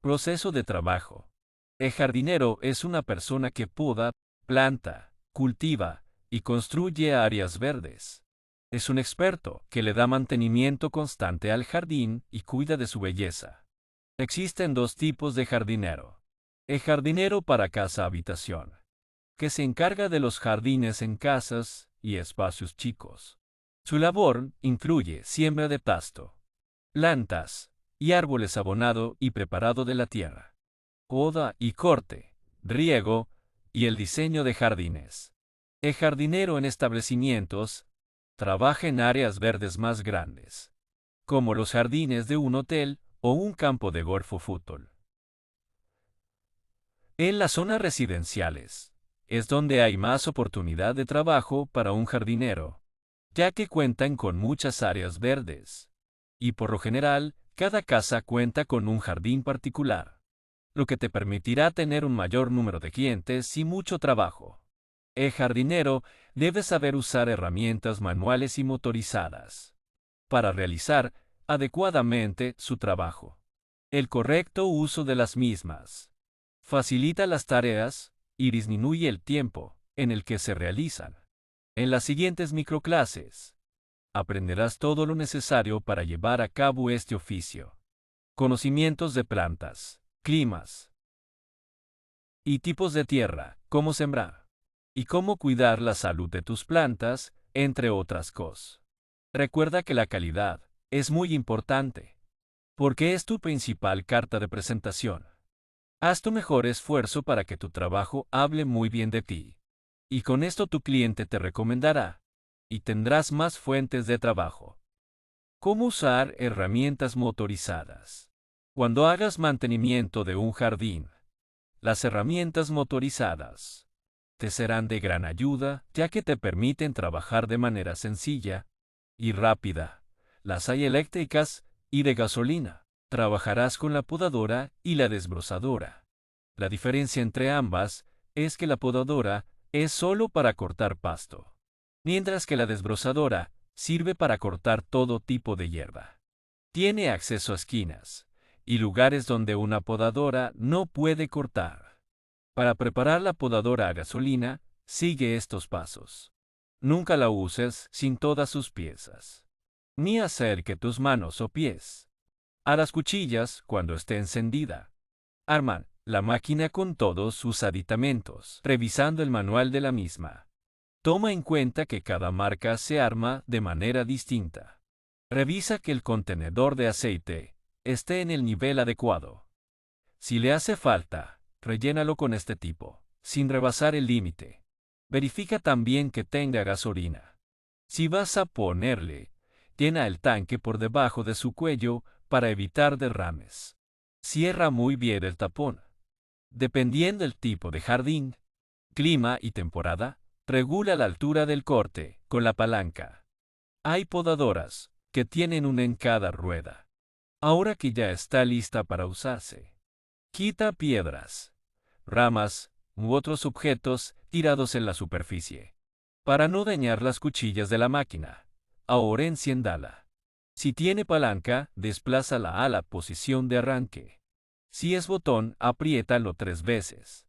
Proceso de trabajo. El jardinero es una persona que poda, planta, cultiva y construye áreas verdes. Es un experto que le da mantenimiento constante al jardín y cuida de su belleza. Existen dos tipos de jardinero. El jardinero para casa-habitación, que se encarga de los jardines en casas y espacios chicos. Su labor incluye siembra de pasto, plantas y árboles abonado y preparado de la tierra, poda y corte, riego y el diseño de jardines. El jardinero en establecimientos trabaja en áreas verdes más grandes, como los jardines de un hotel o un campo de golf o fútbol. En las zonas residenciales es donde hay más oportunidad de trabajo para un jardinero, ya que cuentan con muchas áreas verdes. Y por lo general, cada casa cuenta con un jardín particular, lo que te permitirá tener un mayor número de clientes y mucho trabajo. El jardinero debe saber usar herramientas manuales y motorizadas para realizar adecuadamente su trabajo. El correcto uso de las mismas facilita las tareas y disminuye el tiempo en el que se realizan. En las siguientes microclases, aprenderás todo lo necesario para llevar a cabo este oficio. Conocimientos de plantas, climas y tipos de tierra, cómo sembrar y cómo cuidar la salud de tus plantas, entre otras cosas. Recuerda que la calidad es muy importante, porque es tu principal carta de presentación. Haz tu mejor esfuerzo para que tu trabajo hable muy bien de ti. Y con esto tu cliente te recomendará, y tendrás más fuentes de trabajo. ¿Cómo usar herramientas motorizadas? Cuando hagas mantenimiento de un jardín, las herramientas motorizadas te serán de gran ayuda, ya que te permiten trabajar de manera sencilla y rápida. Las hay eléctricas y de gasolina. Trabajarás con la podadora y la desbrozadora. La diferencia entre ambas es que la podadora es solo para cortar pasto, mientras que la desbrozadora sirve para cortar todo tipo de hierba. Tiene acceso a esquinas y lugares donde una podadora no puede cortar. Para preparar la podadora a gasolina, sigue estos pasos. Nunca la uses sin todas sus piezas, ni acerque tus manos o pies a las cuchillas cuando esté encendida. Arma la máquina con todos sus aditamentos, revisando el manual de la misma. Toma en cuenta que cada marca se arma de manera distinta. Revisa que el contenedor de aceite esté en el nivel adecuado. Si le hace falta, rellénalo con este tipo, sin rebasar el límite. Verifica también que tenga gasolina. Si vas a ponerle, llena el tanque por debajo de su cuello para evitar derrames. Cierra muy bien el tapón. Dependiendo del tipo de jardín, clima y temporada, regula la altura del corte con la palanca. Hay podadoras que tienen una en cada rueda. Ahora que ya está lista para usarse, quita piedras, ramas u otros objetos tirados en la superficie, para no dañar las cuchillas de la máquina. Ahora enciéndala. Si tiene palanca, desplázala a la posición de arranque. Si es botón, apriétalo 3 veces.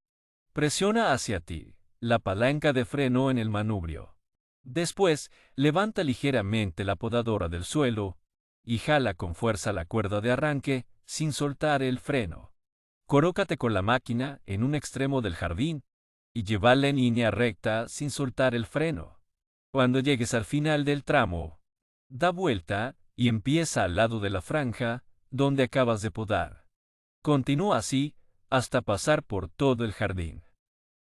Presiona hacia ti la palanca de freno en el manubrio. Después, levanta ligeramente la podadora del suelo y jala con fuerza la cuerda de arranque sin soltar el freno. Colócate con la máquina en un extremo del jardín y llévala en línea recta sin soltar el freno. Cuando llegues al final del tramo, da vuelta y empieza al lado de la franja donde acabas de podar. Continúa así hasta pasar por todo el jardín.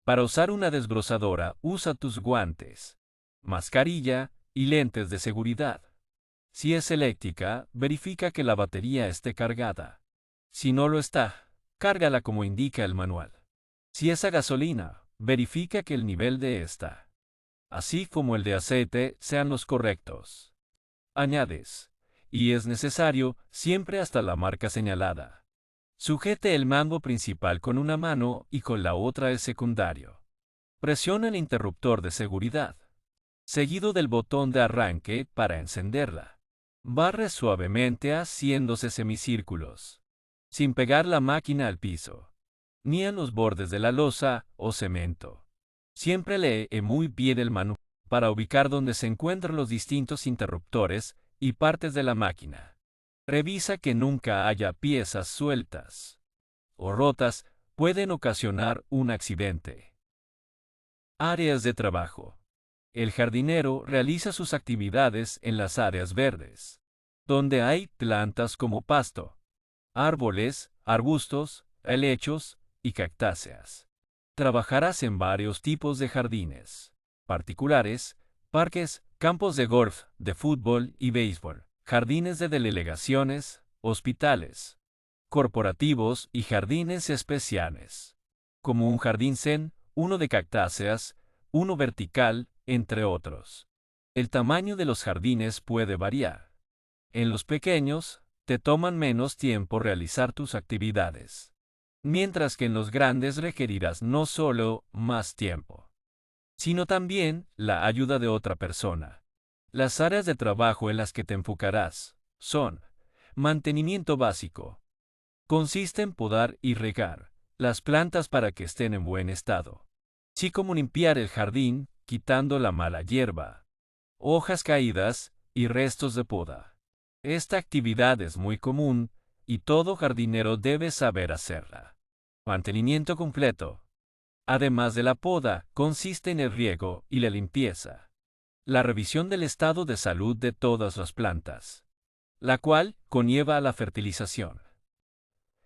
Para usar una desbrozadora, usa tus guantes, mascarilla y lentes de seguridad. Si es eléctrica, verifica que la batería esté cargada. Si no lo está, cárgala como indica el manual. Si es a gasolina, verifica que el nivel de esta, así como el de aceite, sean los correctos. Añades, y es necesario, siempre hasta la marca señalada. Sujete el mando principal con una mano y con la otra el secundario. Presiona el interruptor de seguridad, seguido del botón de arranque para encenderla. Barre suavemente haciéndose semicírculos. sin pegar la máquina al piso, ni en los bordes de la losa o cemento. Siempre lee muy bien el manual para ubicar dónde se encuentran los distintos interruptores y partes de la máquina. Revisa que nunca haya piezas sueltas o rotas, pueden ocasionar un accidente. Áreas de trabajo. El jardinero realiza sus actividades en las áreas verdes, donde hay plantas como pasto, árboles, arbustos, helechos y cactáceas. Trabajarás en varios tipos de jardines, particulares, parques, campos de golf, de fútbol y béisbol, jardines de delegaciones, hospitales, corporativos y jardines especiales, como un jardín zen, uno de cactáceas, uno vertical, entre otros. El tamaño de los jardines puede variar. En los pequeños, te toman menos tiempo realizar tus actividades, mientras que en los grandes requerirás no solo más tiempo, sino también la ayuda de otra persona. Las áreas de trabajo en las que te enfocarás son mantenimiento básico. Consiste en podar y regar las plantas para que estén en buen estado, así como limpiar el jardín, quitando la mala hierba, hojas caídas y restos de poda. Esta actividad es muy común y todo jardinero debe saber hacerla. Mantenimiento completo. Además de la poda, consiste en el riego y la limpieza. La revisión del estado de salud de todas las plantas, la cual conlleva a la fertilización.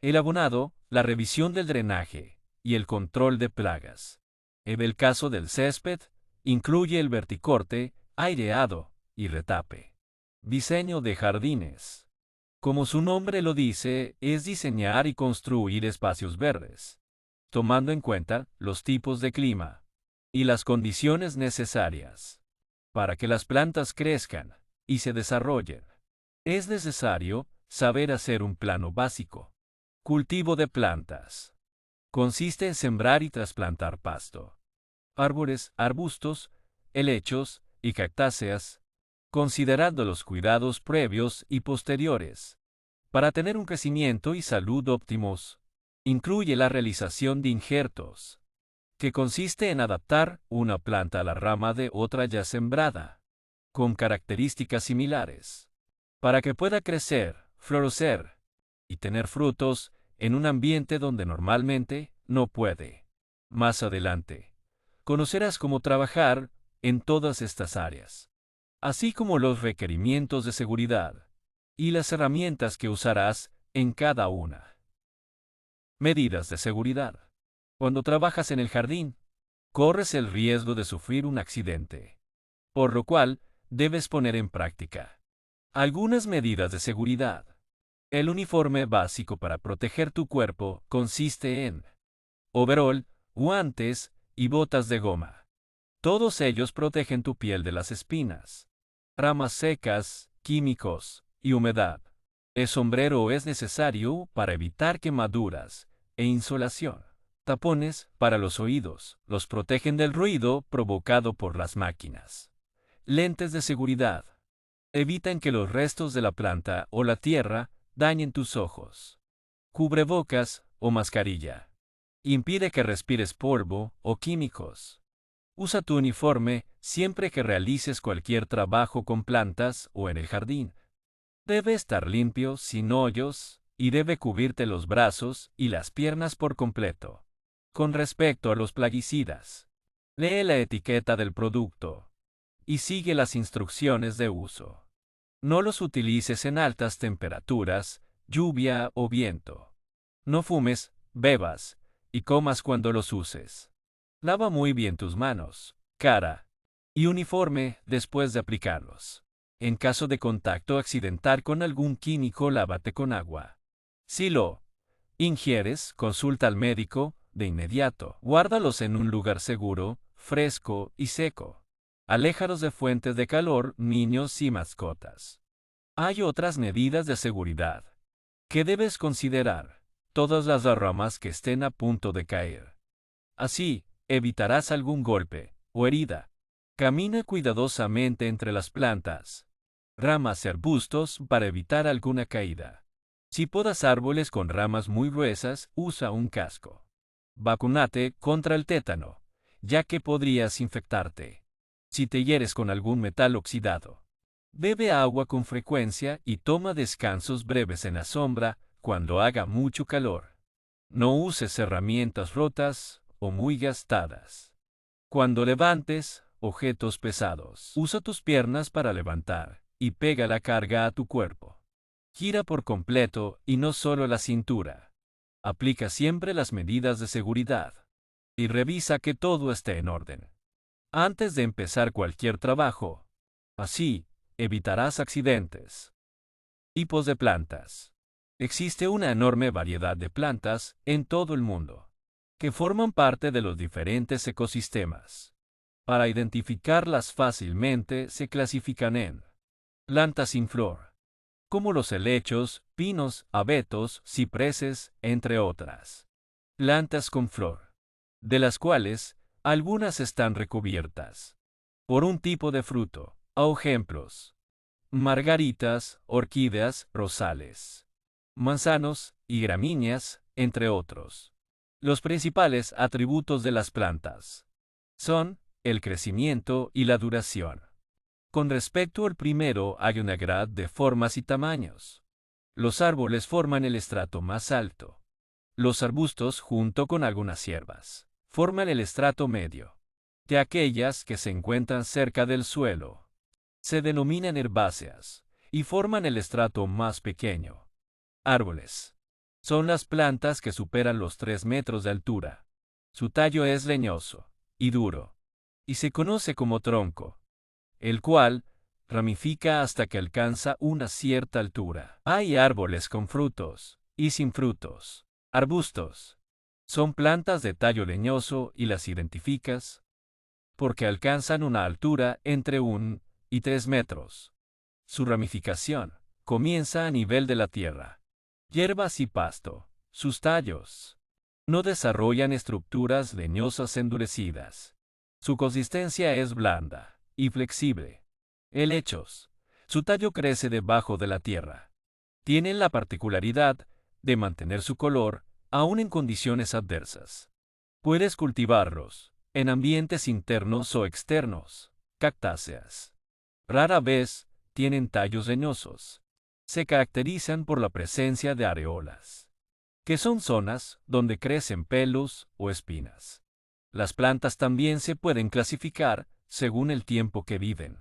El abonado, la revisión del drenaje y el control de plagas. En el caso del césped, incluye el verticorte, aireado y retape. Diseño de jardines. Como su nombre lo dice, es diseñar y construir espacios verdes, tomando en cuenta los tipos de clima y las condiciones necesarias para que las plantas crezcan y se desarrollen. Es necesario saber hacer un plano básico. Cultivo de plantas. Consiste en sembrar y trasplantar pasto, árboles, arbustos, helechos y cactáceas, considerando los cuidados previos y posteriores. Para tener un crecimiento y salud óptimos, incluye la realización de injertos, que consiste en adaptar una planta a la rama de otra ya sembrada, con características similares, para que pueda crecer, florecer y tener frutos en un ambiente donde normalmente no puede. Más adelante, conocerás cómo trabajar en todas estas áreas, así como los requerimientos de seguridad y las herramientas que usarás en cada una. Medidas de seguridad. Cuando trabajas en el jardín, corres el riesgo de sufrir un accidente, por lo cual debes poner en práctica algunas medidas de seguridad. El uniforme básico para proteger tu cuerpo consiste en overol, guantes y botas de goma. Todos ellos protegen tu piel de las espinas, ramas secas, químicos y humedad. El sombrero es necesario para evitar quemaduras e insolación. Tapones para los oídos los protegen del ruido provocado por las máquinas. Lentes de seguridad evitan que los restos de la planta o la tierra dañen tus ojos. Cubrebocas o mascarilla impide que respires polvo o químicos. Usa tu uniforme siempre que realices cualquier trabajo con plantas o en el jardín. Debe estar limpio, sin hoyos, y debe cubrirte los brazos y las piernas por completo. Con respecto a los plaguicidas, lee la etiqueta del producto y sigue las instrucciones de uso. No los utilices en altas temperaturas, lluvia o viento. No fumes, bebas y comas cuando los uses. Lava muy bien tus manos, cara y uniforme después de aplicarlos. En caso de contacto accidental con algún químico, lávate con agua. Si lo ingieres, consulta al médico de inmediato. Guárdalos en un lugar seguro, fresco y seco. Aléjalos de fuentes de calor, niños y mascotas. Hay otras medidas de seguridad que debes considerar. Todas las ramas que estén a punto de caer. Así, evitarás algún golpe o herida. Camina cuidadosamente entre las plantas, ramas y arbustos para evitar alguna caída. Si podas árboles con ramas muy gruesas, usa un casco. Vacúnate contra el tétano, ya que podrías infectarte. Si te hieres con algún metal oxidado, bebe agua con frecuencia y toma descansos breves en la sombra cuando haga mucho calor. No uses herramientas rotas o muy gastadas. Cuando levantes objetos pesados, usa tus piernas para levantar y pega la carga a tu cuerpo. Gira por completo y no solo la cintura. Aplica siempre las medidas de seguridad y revisa que todo esté en orden antes de empezar cualquier trabajo. Así, evitarás accidentes. Tipos de plantas. Existe una enorme variedad de plantas en todo el mundo, que forman parte de los diferentes ecosistemas. Para identificarlas fácilmente se clasifican en plantas sin flor, como los helechos, pinos, abetos, cipreses, entre otras. Plantas con flor, de las cuales algunas están recubiertas por un tipo de fruto, o ejemplos: margaritas, orquídeas, rosales, manzanos y gramíneas, entre otros. Los principales atributos de las plantas son el crecimiento y la duración. Con respecto al primero, hay una grad de formas y tamaños. Los árboles forman el estrato más alto. Los arbustos, junto con algunas hierbas, forman el estrato medio. De aquellas que se encuentran cerca del suelo, se denominan herbáceas y forman el estrato más pequeño. Árboles. Son las plantas que superan los 3 metros de altura. Su tallo es leñoso y duro, y se conoce como tronco, el cual ramifica hasta que alcanza una cierta altura. Hay árboles con frutos y sin frutos. Arbustos. Son plantas de tallo leñoso y las identificas porque alcanzan una altura entre 1 y 3 metros. Su ramificación comienza a nivel de la tierra. Hierbas y pasto. Sus tallos no desarrollan estructuras leñosas endurecidas. Su consistencia es blanda y flexible. Helechos. Su tallo crece debajo de la tierra. Tienen la particularidad de mantener su color aún en condiciones adversas. Puedes cultivarlos en ambientes internos o externos. Cactáceas. Rara vez tienen tallos leñosos. Se caracterizan por la presencia de areolas, que son zonas donde crecen pelos o espinas. Las plantas también se pueden clasificar según el tiempo que viven.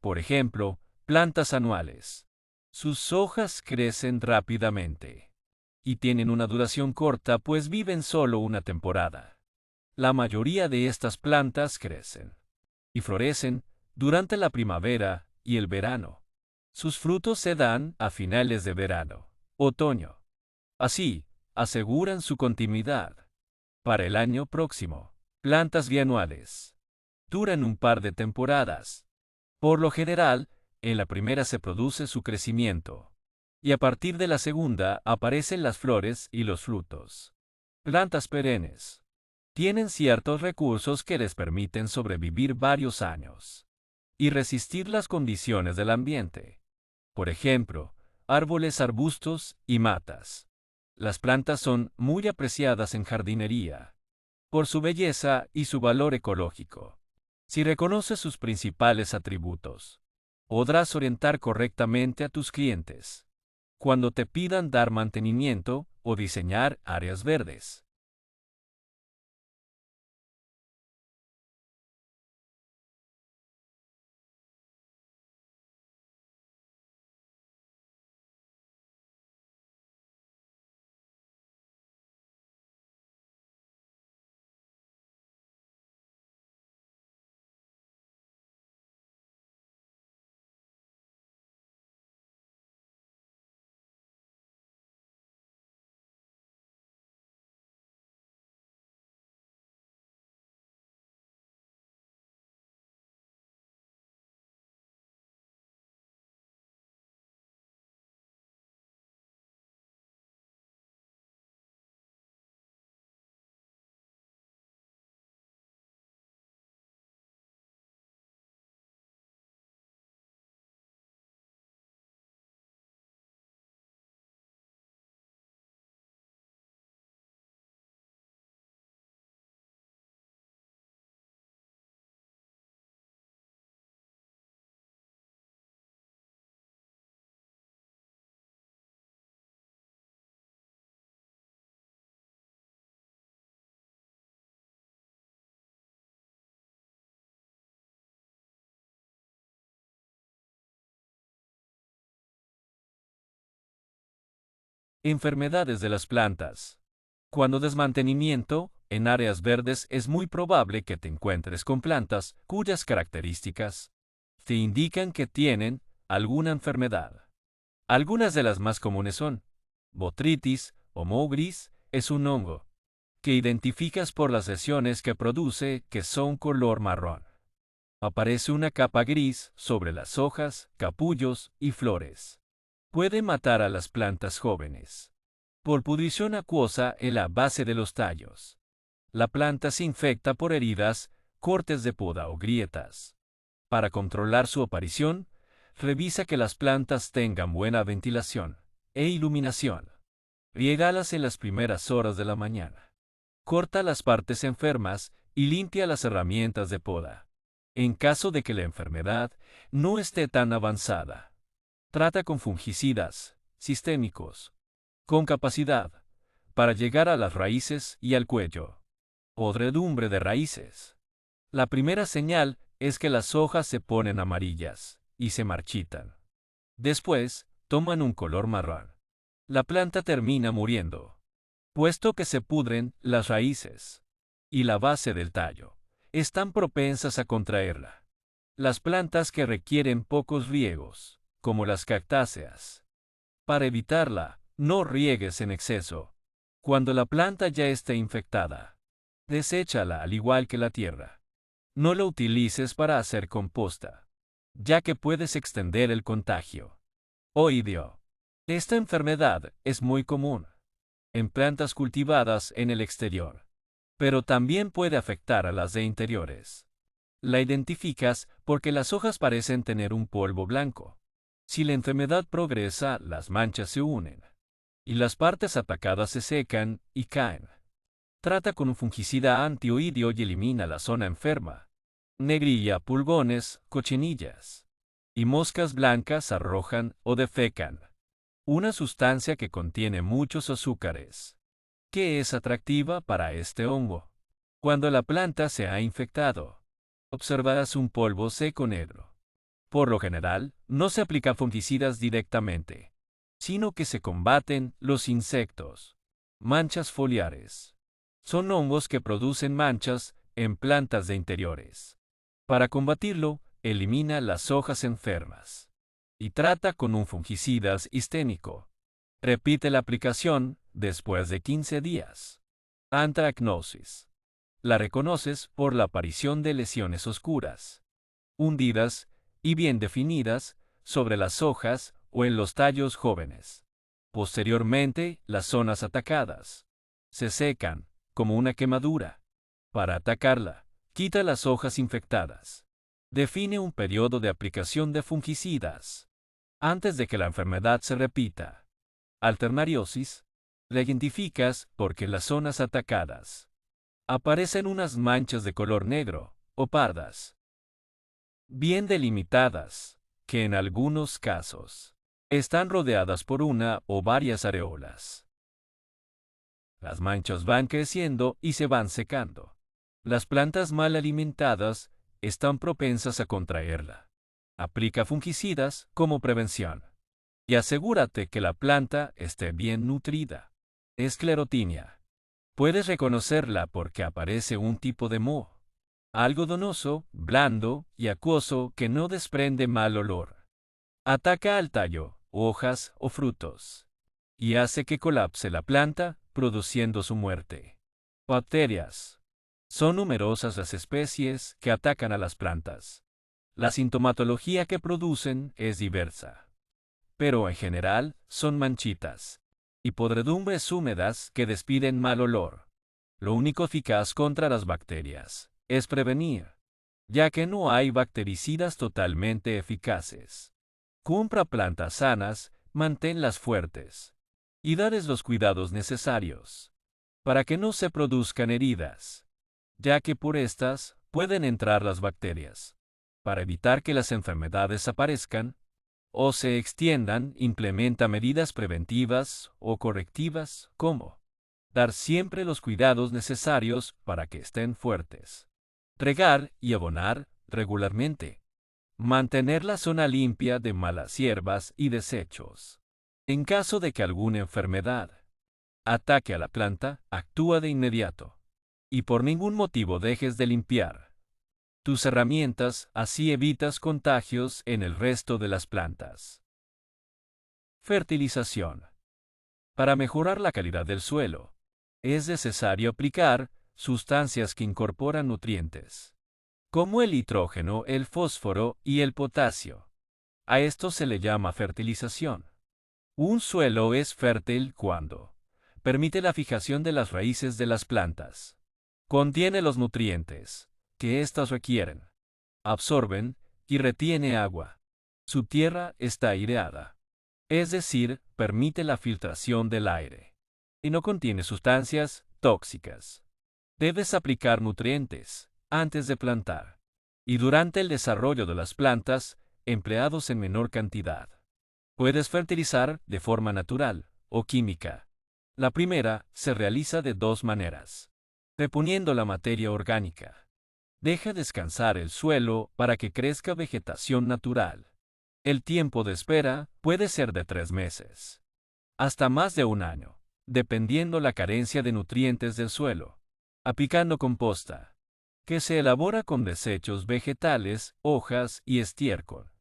Por ejemplo, plantas anuales. Sus hojas crecen rápidamente y tienen una duración corta, pues viven solo una temporada. La mayoría de estas plantas crecen y florecen durante la primavera y el verano. Sus frutos se dan a finales de verano, otoño. Así, aseguran su continuidad para el año próximo. Plantas bianuales. Duran un par de temporadas. Por lo general, en la primera se produce su crecimiento, y a partir de la segunda aparecen las flores y los frutos. Plantas perennes. Tienen ciertos recursos que les permiten sobrevivir varios años y resistir las condiciones del ambiente. Por ejemplo, árboles, arbustos y matas. Las plantas son muy apreciadas en jardinería por su belleza y su valor ecológico. Si reconoces sus principales atributos, podrás orientar correctamente a tus clientes cuando te pidan dar mantenimiento o diseñar áreas verdes. Enfermedades de las plantas. Cuando des mantenimiento, en áreas verdes es muy probable que te encuentres con plantas cuyas características te indican que tienen alguna enfermedad. Algunas de las más comunes son botrytis o moho gris, es un hongo que identificas por las lesiones que produce que son color marrón. Aparece una capa gris sobre las hojas, capullos y flores. Puede matar a las plantas jóvenes. Por pudrición acuosa en la base de los tallos. La planta se infecta por heridas, cortes de poda o grietas. Para controlar su aparición, revisa que las plantas tengan buena ventilación e iluminación. Riégalas en las primeras horas de la mañana. Corta las partes enfermas y limpia las herramientas de poda. En caso de que la enfermedad no esté tan avanzada, trata con fungicidas sistémicos, con capacidad para llegar a las raíces y al cuello. Podredumbre de raíces. La primera señal es que las hojas se ponen amarillas y se marchitan. Después, toman un color marrón. La planta termina muriendo, puesto que se pudren las raíces y la base del tallo. Están propensas a contraerla. Las plantas que requieren pocos riegos, como las cactáceas. Para evitarla, no riegues en exceso. Cuando la planta ya esté infectada, deséchala al igual que la tierra. No la utilices para hacer composta, ya que puedes extender el contagio. Oidio. Esta enfermedad es muy común en plantas cultivadas en el exterior, pero también puede afectar a las de interiores. La identificas porque las hojas parecen tener un polvo blanco. Si la enfermedad progresa, las manchas se unen y las partes atacadas se secan y caen. Trata con un fungicida antioidio y elimina la zona enferma. Negrilla, pulgones, cochinillas y moscas blancas arrojan o defecan una sustancia que contiene muchos azúcares, que es atractiva para este hongo. Cuando la planta se ha infectado, observarás un polvo seco negro. Por lo general, no se aplican fungicidas directamente, sino que se combaten los insectos. Manchas foliares. Son hongos que producen manchas en plantas de interiores. Para combatirlo, elimina las hojas enfermas y trata con un fungicida sistémico. Repite la aplicación después de 15 días. Antracnosis. La reconoces por la aparición de lesiones oscuras, hundidas y bien definidas sobre las hojas o en los tallos jóvenes. Posteriormente, las zonas atacadas se secan, como una quemadura. Para atacarla, quita las hojas infectadas. Define un periodo de aplicación de fungicidas antes de que la enfermedad se repita. Alternariosis. La identificas porque en las zonas atacadas aparecen unas manchas de color negro o pardas, bien delimitadas, que en algunos casos están rodeadas por una o varias areolas. Las manchas van creciendo y se van secando. Las plantas mal alimentadas están propensas a contraerla. Aplica fungicidas como prevención. Y asegúrate que la planta esté bien nutrida. Esclerotinia. Puedes reconocerla porque aparece un tipo de moho algodonoso, blando y acuoso que no desprende mal olor. Ataca al tallo, hojas o frutos y hace que colapse la planta, produciendo su muerte. Bacterias. Son numerosas las especies que atacan a las plantas. La sintomatología que producen es diversa, pero en general son manchitas y podredumbres húmedas que despiden mal olor. Lo único eficaz contra las bacterias es prevenir, ya que no hay bactericidas totalmente eficaces. Compra plantas sanas, manténlas fuertes y dales los cuidados necesarios para que no se produzcan heridas, ya que por estas pueden entrar las bacterias. Para evitar que las enfermedades aparezcan o se extiendan, implementa medidas preventivas o correctivas, como dar siempre los cuidados necesarios para que estén fuertes. Regar y abonar regularmente. Mantener la zona limpia de malas hierbas y desechos. En caso de que alguna enfermedad ataque a la planta, actúa de inmediato. Y por ningún motivo dejes de limpiar tus herramientas, así evitas contagios en el resto de las plantas. Fertilización. Para mejorar la calidad del suelo, es necesario aplicar sustancias que incorporan nutrientes, como el nitrógeno, el fósforo y el potasio. A esto se le llama fertilización. Un suelo es fértil cuando permite la fijación de las raíces de las plantas. Contiene los nutrientes que éstas requieren. Absorben y retiene agua. Su tierra está aireada. Es decir, permite la filtración del aire. Y no contiene sustancias tóxicas. Debes aplicar nutrientes antes de plantar y durante el desarrollo de las plantas, empleados en menor cantidad. Puedes fertilizar de forma natural o química. La primera se realiza de dos maneras. Reponiendo la materia orgánica. Deja descansar el suelo para que crezca vegetación natural. El tiempo de espera puede ser de 3 meses hasta más de un año, dependiendo la carencia de nutrientes del suelo. Aplicando composta, que se elabora con desechos vegetales, hojas y estiércol.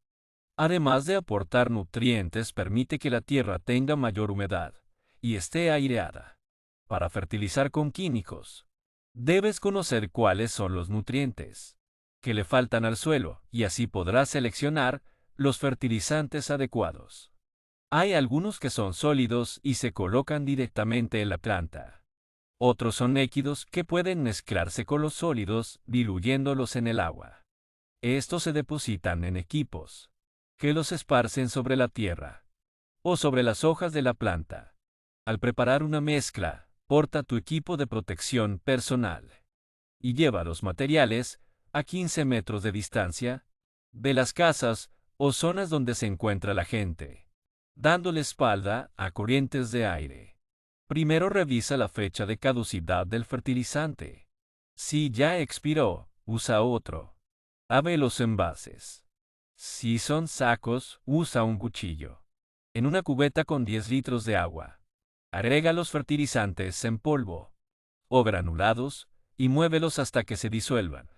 Además de aportar nutrientes, permite que la tierra tenga mayor humedad y esté aireada. Para fertilizar con químicos, debes conocer cuáles son los nutrientes que le faltan al suelo y así podrás seleccionar los fertilizantes adecuados. Hay algunos que son sólidos y se colocan directamente en la planta. Otros son líquidos que pueden mezclarse con los sólidos, diluyéndolos en el agua. Estos se depositan en equipos que los esparcen sobre la tierra o sobre las hojas de la planta. Al preparar una mezcla, porta tu equipo de protección personal y lleva los materiales a 15 metros de distancia de las casas o zonas donde se encuentra la gente, dándole espalda a corrientes de aire. Primero revisa la fecha de caducidad del fertilizante. Si ya expiró, usa otro. Abre los envases. Si son sacos, usa un cuchillo. En una cubeta con 10 litros de agua, agrega los fertilizantes en polvo o granulados y muévelos hasta que se disuelvan.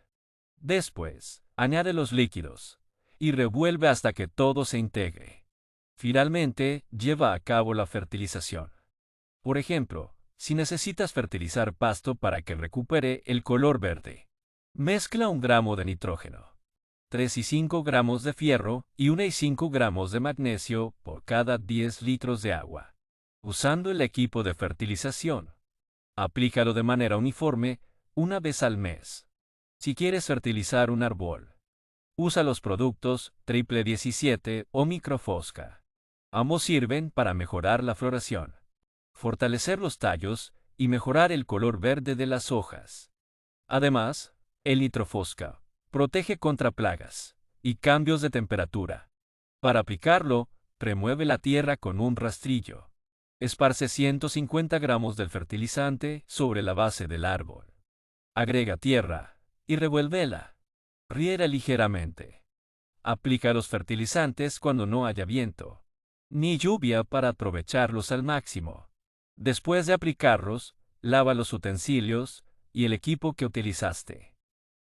Después, añade los líquidos y revuelve hasta que todo se integre. Finalmente, lleva a cabo la fertilización. Por ejemplo, si necesitas fertilizar pasto para que recupere el color verde, mezcla 1 gramo de nitrógeno, 3 y 5 gramos de fierro y 1 y 5 gramos de magnesio por cada 10 litros de agua. Usando el equipo de fertilización, aplícalo de manera uniforme una vez al mes. Si quieres fertilizar un árbol, usa los productos Triple 17 o Microfosca. Ambos sirven para mejorar la floración, fortalecer los tallos y mejorar el color verde de las hojas. Además, el Nitrofosca protege contra plagas y cambios de temperatura. Para aplicarlo, remueve la tierra con un rastrillo. Esparce 150 gramos del fertilizante sobre la base del árbol. Agrega tierra y revuélvela. Riega ligeramente. Aplica los fertilizantes cuando no haya viento ni lluvia para aprovecharlos al máximo. Después de aplicarlos, lava los utensilios y el equipo que utilizaste.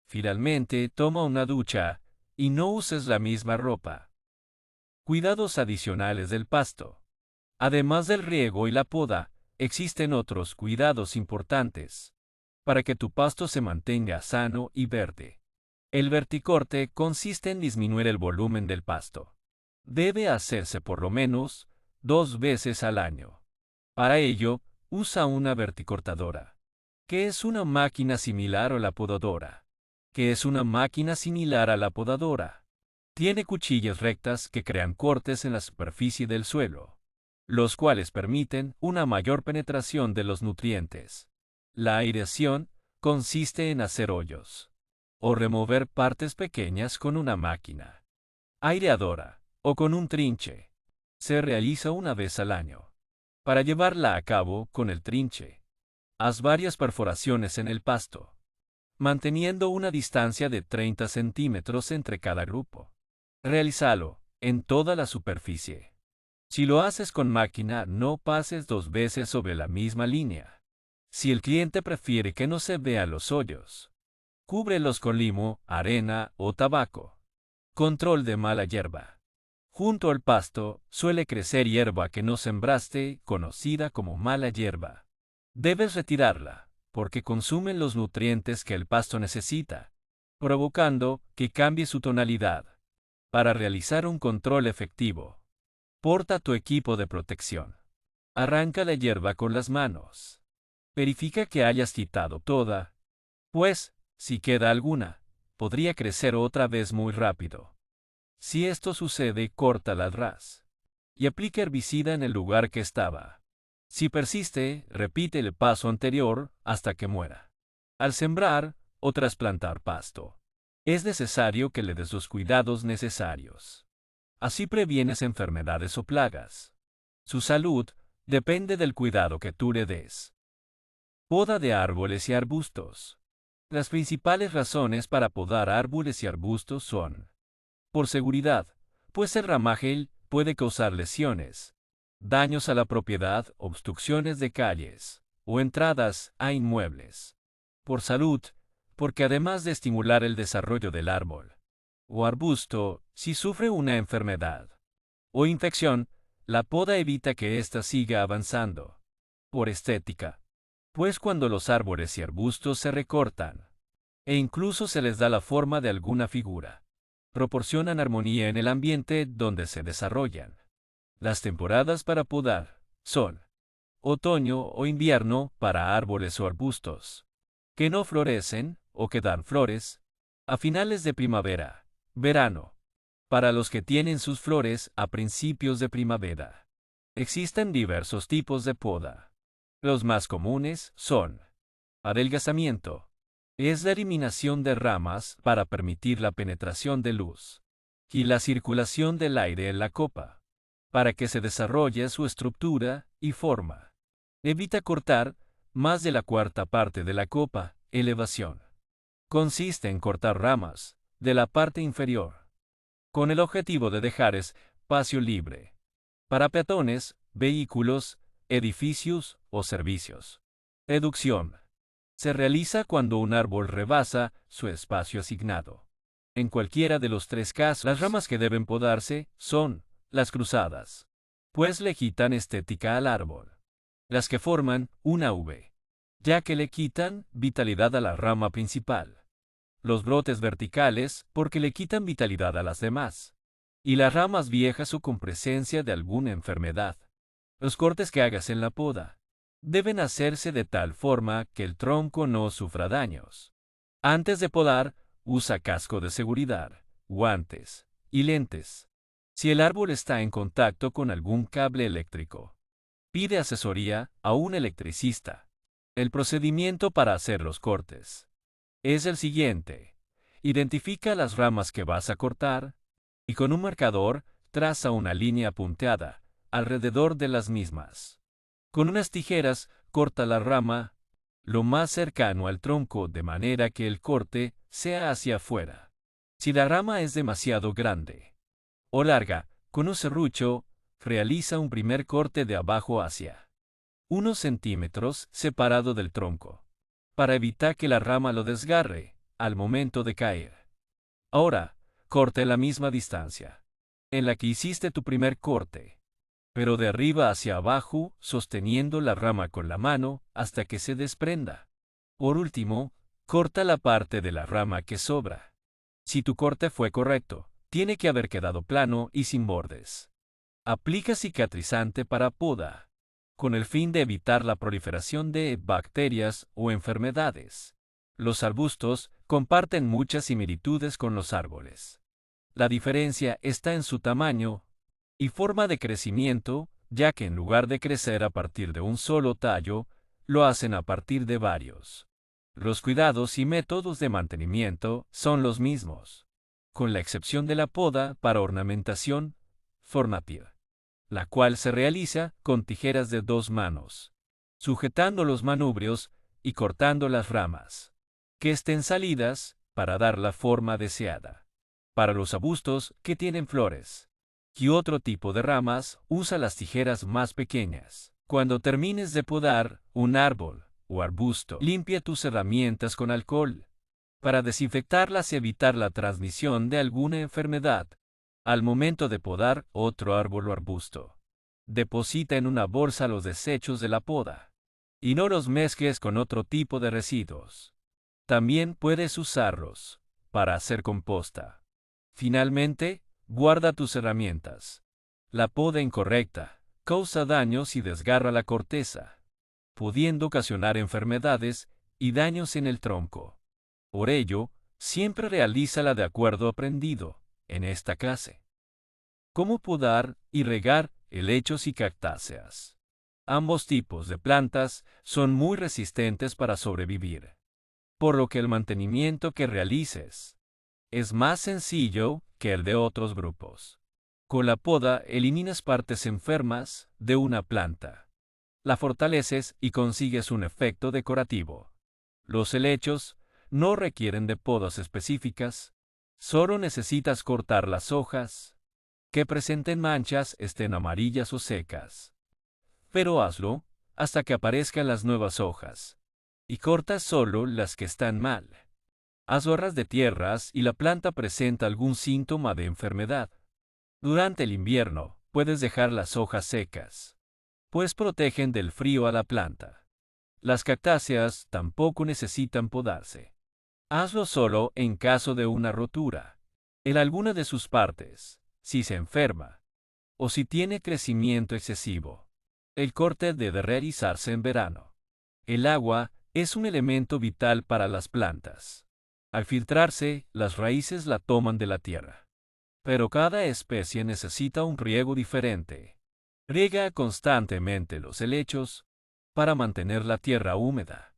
Finalmente, toma una ducha y no uses la misma ropa. Cuidados adicionales del pasto. Además del riego y la poda, existen otros cuidados importantes para que tu pasto se mantenga sano y verde. El verticorte consiste en disminuir el volumen del pasto. Debe hacerse por lo menos 2 veces al año. Para ello, usa una verticortadora, que es una máquina similar a la podadora. Tiene cuchillas rectas que crean cortes en la superficie del suelo, los cuales permiten una mayor penetración de los nutrientes. La aireación consiste en hacer hoyos o remover partes pequeñas con una máquina aireadora o con un trinche. Se realiza una vez al año. Para llevarla a cabo con el trinche, haz varias perforaciones en el pasto, manteniendo una distancia de 30 centímetros entre cada grupo. Realízalo en toda la superficie. Si lo haces con máquina, no pases 2 veces sobre la misma línea. Si el cliente prefiere que no se vean los hoyos, cúbrelos con limo, arena o tabaco. Control de mala hierba. Junto al pasto suele crecer hierba que no sembraste, conocida como mala hierba. Debes retirarla, porque consumen los nutrientes que el pasto necesita, provocando que cambie su tonalidad. Para realizar un control efectivo, porta tu equipo de protección. Arranca la hierba con las manos. Verifica que hayas quitado toda, pues, si queda alguna, podría crecer otra vez muy rápido. Si esto sucede, córtala al ras. Y aplica herbicida en el lugar que estaba. Si persiste, repite el paso anterior hasta que muera. Al sembrar o trasplantar pasto, es necesario que le des los cuidados necesarios. Así previenes enfermedades o plagas. Su salud depende del cuidado que tú le des. Poda de árboles y arbustos. Las principales razones para podar árboles y arbustos son: por seguridad, pues el ramaje puede causar lesiones, daños a la propiedad, obstrucciones de calles o entradas a inmuebles. Por salud, porque además de estimular el desarrollo del árbol o arbusto, si sufre una enfermedad o infección, la poda evita que ésta siga avanzando. Por estética, pues cuando los árboles y arbustos se recortan, e incluso se les da la forma de alguna figura, proporcionan armonía en el ambiente donde se desarrollan. Las temporadas para podar son otoño o invierno para árboles o arbustos que no florecen o que dan flores, a finales de primavera, verano, para los que tienen sus flores a principios de primavera. Existen diversos tipos de poda. Los más comunes son: adelgazamiento. Es la eliminación de ramas para permitir la penetración de luz y la circulación del aire en la copa, para que se desarrolle su estructura y forma. Evita cortar más de la cuarta parte de la copa. Elevación. Consiste en cortar ramas de la parte inferior, con el objetivo de dejar espacio libre para peatones, vehículos, edificios o servicios. Reducción. Se realiza cuando un árbol rebasa su espacio asignado. En cualquiera de los tres casos, las ramas que deben podarse son las cruzadas, pues le quitan estética al árbol. Las que forman una V, ya que le quitan vitalidad a la rama principal. Los brotes verticales, porque le quitan vitalidad a las demás. Y las ramas viejas o con presencia de alguna enfermedad. Los cortes que hagas en la poda deben hacerse de tal forma que el tronco no sufra daños. Antes de podar, usa casco de seguridad, guantes y lentes. Si el árbol está en contacto con algún cable eléctrico, pide asesoría a un electricista. El procedimiento para hacer los cortes es el siguiente: identifica las ramas que vas a cortar y con un marcador traza una línea punteada alrededor de las mismas. Con unas tijeras corta la rama lo más cercano al tronco de manera que el corte sea hacia afuera. Si la rama es demasiado grande o larga, con un serrucho, realiza un primer corte de abajo hacia unos centímetros separado del tronco, para evitar que la rama lo desgarre al momento de caer. Ahora, corte la misma distancia en la que hiciste tu primer corte, pero de arriba hacia abajo, sosteniendo la rama con la mano hasta que se desprenda. Por último, corta la parte de la rama que sobra. Si tu corte fue correcto, tiene que haber quedado plano y sin bordes. Aplica cicatrizante para poda, con el fin de evitar la proliferación de bacterias o enfermedades. Los arbustos comparten muchas similitudes con los árboles. La diferencia está en su tamaño y forma de crecimiento, ya que en lugar de crecer a partir de un solo tallo, lo hacen a partir de varios. Los cuidados y métodos de mantenimiento son los mismos, con la excepción de la poda para ornamentación, fornapier, la cual se realiza con tijeras de 2 manos, sujetando los manubrios y cortando las ramas que estén salidas para dar la forma deseada. Para los arbustos que tienen flores, y otro tipo de ramas, usa las tijeras más pequeñas. Cuando termines de podar un árbol o arbusto, limpia tus herramientas con alcohol para desinfectarlas y evitar la transmisión de alguna enfermedad. Al momento de podar otro árbol o arbusto, deposita en una bolsa los desechos de la poda y no los mezcles con otro tipo de residuos. También puedes usarlos para hacer composta. Finalmente, guarda tus herramientas. La poda incorrecta causa daños y desgarra la corteza, pudiendo ocasionar enfermedades y daños en el tronco. Por ello, siempre realízala de acuerdo aprendido en esta clase. ¿Cómo podar y regar helechos y cactáceas? Ambos tipos de plantas son muy resistentes para sobrevivir, por lo que el mantenimiento que realices es más sencillo que el de otros grupos. Con la poda eliminas partes enfermas de una planta. La fortaleces y consigues un efecto decorativo. Los helechos no requieren de podas específicas, solo necesitas cortar las hojas que presenten manchas, estén amarillas o secas. Pero hazlo hasta que aparezcan las nuevas hojas y corta solo las que están mal. Haz ras de tierras y la planta presenta algún síntoma de enfermedad. Durante el invierno, puedes dejar las hojas secas, pues protegen del frío a la planta. Las cactáceas tampoco necesitan podarse. Hazlo solo en caso de una rotura en alguna de sus partes, si se enferma, o si tiene crecimiento excesivo. El corte debe realizarse en verano. El agua es un elemento vital para las plantas. Al filtrarse, las raíces la toman de la tierra. Pero cada especie necesita un riego diferente. Riega constantemente los helechos para mantener la tierra húmeda,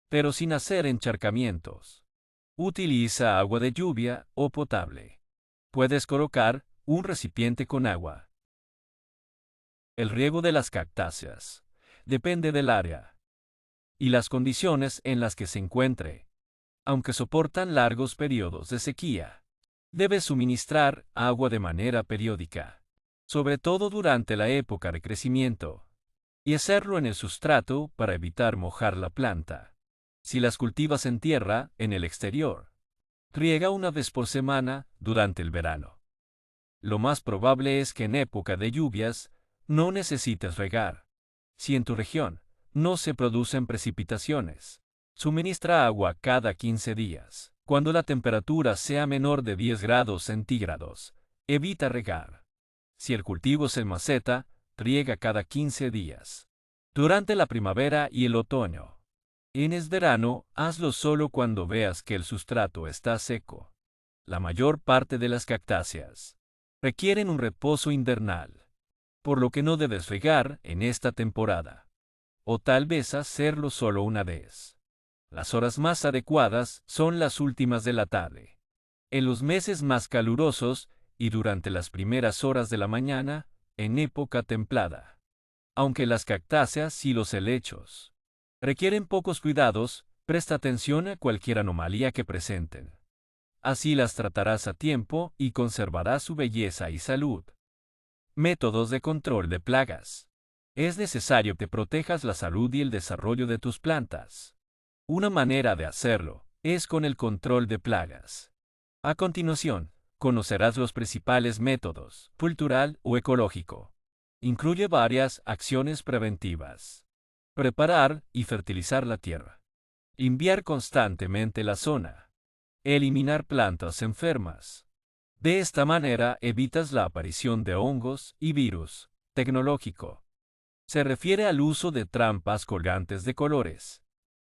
pero sin hacer encharcamientos. Utiliza agua de lluvia o potable. Puedes colocar un recipiente con agua. El riego de las cactáceas depende del área y las condiciones en las que se encuentre. Aunque soportan largos periodos de sequía, debes suministrar agua de manera periódica, sobre todo durante la época de crecimiento, y hacerlo en el sustrato para evitar mojar la planta. Si las cultivas en tierra, en el exterior, riega una vez por semana durante el verano. Lo más probable es que en época de lluvias no necesites regar. Si en tu región no se producen precipitaciones, suministra agua cada 15 días. Cuando la temperatura sea menor de 10 grados centígrados, evita regar. Si el cultivo es en maceta, riega cada 15 días. Durante la primavera y el otoño. En el verano, hazlo solo cuando veas que el sustrato está seco. La mayor parte de las cactáceas requieren un reposo invernal, por lo que no debes regar en esta temporada. O tal vez hacerlo solo una vez. Las horas más adecuadas son las últimas de la tarde. En los meses más calurosos y durante las primeras horas de la mañana, en época templada. Aunque las cactáceas y los helechos requieren pocos cuidados, presta atención a cualquier anomalía que presenten. Así las tratarás a tiempo y conservarás su belleza y salud. Métodos de control de plagas. Es necesario que protejas la salud y el desarrollo de tus plantas. Una manera de hacerlo es con el control de plagas. A continuación, conocerás los principales métodos, cultural o ecológico. Incluye varias acciones preventivas. Preparar y fertilizar la tierra. Limpiar constantemente la zona. Eliminar plantas enfermas. De esta manera evitas la aparición de hongos y virus. Tecnológico. Se refiere al uso de trampas colgantes de colores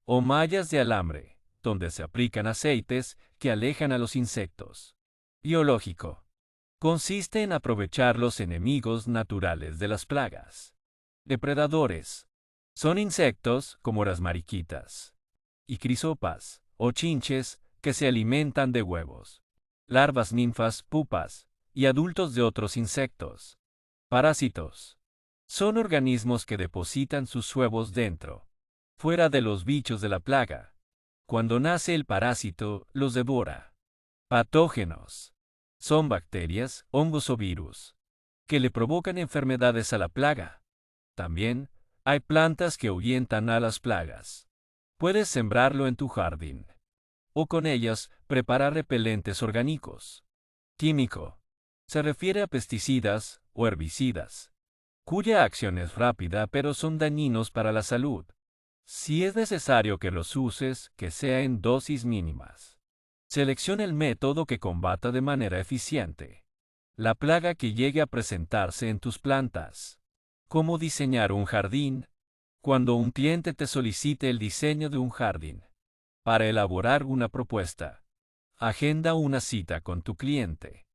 o mallas de alambre, donde se aplican aceites que alejan a los insectos. Biológico. Consiste en aprovechar los enemigos naturales de las plagas. Depredadores. Son insectos como las mariquitas y crisopas o chinches que se alimentan de huevos, larvas, ninfas, pupas y adultos de otros insectos. Parásitos. Son organismos que depositan sus huevos dentro, fuera de los bichos de la plaga. Cuando nace el parásito, los devora. Patógenos. Son bacterias, hongos o virus. que le provocan enfermedades a la plaga. También, hay plantas que ahuyentan a las plagas. Puedes sembrarlo en tu jardín. O con ellas, preparar repelentes orgánicos. Químico. Se refiere a pesticidas o herbicidas, cuya acción es rápida pero son dañinos para la salud. Si es necesario que los uses, que sea en dosis mínimas. Selecciona el método que combata de manera eficiente la plaga que llegue a presentarse en tus plantas. ¿Cómo diseñar un jardín? Cuando un cliente te solicite el diseño de un jardín, para elaborar una propuesta, agenda una cita con tu cliente.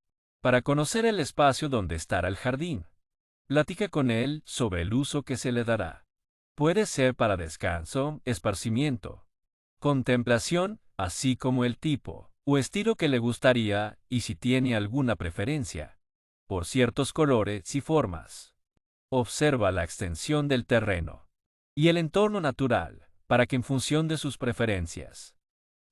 Para conocer el espacio donde estará el jardín, platica con él sobre el uso que se le dará. Puede ser para descanso, esparcimiento, contemplación, así como el tipo o estilo que le gustaría y si tiene alguna preferencia por ciertos colores y formas. Observa la extensión del terreno y el entorno natural para que en función de sus preferencias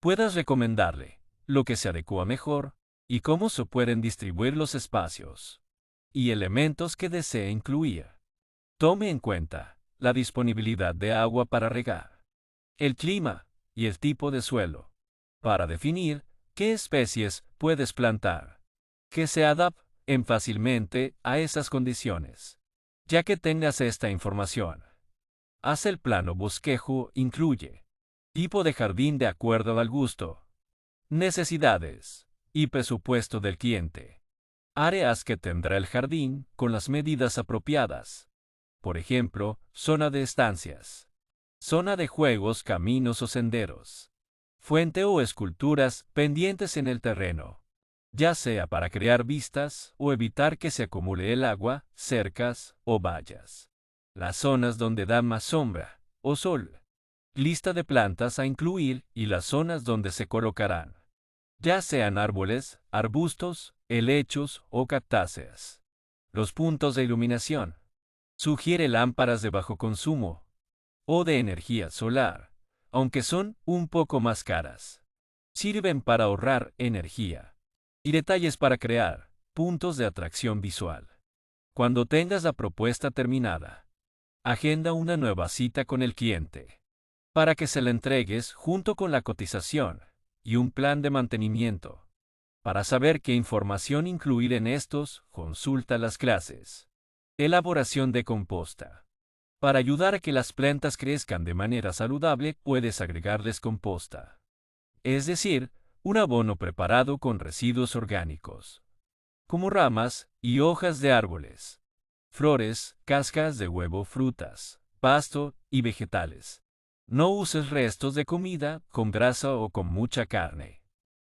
puedas recomendarle lo que se adecua mejor y cómo se pueden distribuir los espacios y elementos que desee incluir. Tome en cuenta la disponibilidad de agua para regar, el clima y el tipo de suelo, para definir qué especies puedes plantar, que se adapten fácilmente a esas condiciones. Ya que tengas esta información, haz el plano bosquejo, incluye tipo de jardín de acuerdo al gusto, necesidades y presupuesto del cliente. Áreas que tendrá el jardín con las medidas apropiadas. Por ejemplo, zona de estancias, zona de juegos, caminos o senderos, fuente o esculturas pendientes en el terreno, ya sea para crear vistas o evitar que se acumule el agua, cercas o vallas. Las zonas donde da más sombra o sol. Lista de plantas a incluir y las zonas donde se colocarán, ya sean árboles, arbustos, helechos o cactáceas. Los puntos de iluminación. Sugiere lámparas de bajo consumo o de energía solar, aunque son un poco más caras. Sirven para ahorrar energía. Y detalles para crear puntos de atracción visual. Cuando tengas la propuesta terminada, agenda una nueva cita con el cliente para que se la entregues junto con la cotización y un plan de mantenimiento. Para saber qué información incluir en estos, consulta las clases. Elaboración de composta. Para ayudar a que las plantas crezcan de manera saludable, puedes agregarles composta. Es decir, un abono preparado con residuos orgánicos, como ramas y hojas de árboles, flores, cáscaras de huevo, frutas, pasto y vegetales. No uses restos de comida con grasa o con mucha carne,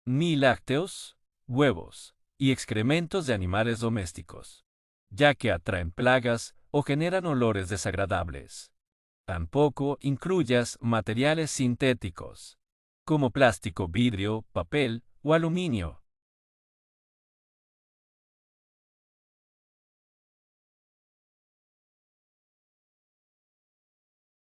ni lácteos, huevos y excrementos de animales domésticos, ya que atraen plagas o generan olores desagradables. Tampoco incluyas materiales sintéticos, como plástico, vidrio, papel o aluminio,